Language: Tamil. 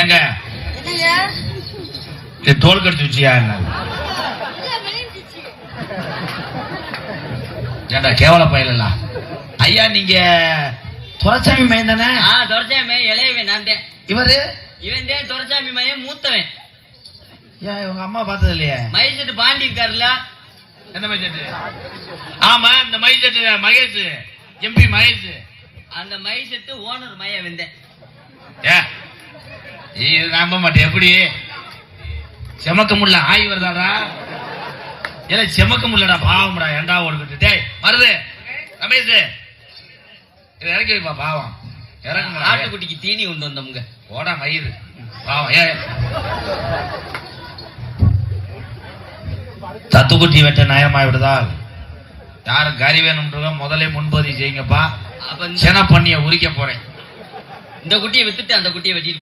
ஏங்க தோல் கடிச்சு வச்சியா என்ன ஏண்டா கேவல பயல ஐயா நீங்க துரைசாமி மையன் தானே? துரைசாமி மையன் இளையவன் நான் தான். இவன் தான் துரைசாமி மையன் மூத்தவன். ஏன் உங்க அம்மா பார்த்தது இல்லையே? மைசெட்டு பாண்டி இருக்காருல்ல? எந்த மைசெட்டு? ஆமா இந்த மைசெட்டு மகேஷ், எம்பி மகேஷ். அந்த மைசெட்டு ஓனர் மைய வந்தேன். இது நம்ப மாட்டேன். எப்படி செமக்க முடியல? ஆய் வருதாடா? ஏல செமக்க முடியலடா, பாவம்டா. ஏண்டா ஓடுகிட்டு டேய் வருது ரமேஷ், இதை இறக்கி வைப்பா. பாவம் இறக்குங்க. ஆட்டுக்குட்டிக்கு தீனி கொண்டு வந்தோம்ங்க. ஓடா மயிறு பாவம். தத்துக்குட்டி வெட்ட நயமாய் விடுதால் யாரும் கறி வேணும்ன்றத முதல்ல முன்பதிவு செய்யுங்கப்பா. சென பண்ணிய உரிக்க போறேன். இந்த குட்டியை வித்துட்டு அந்த குட்டியை வெட்டி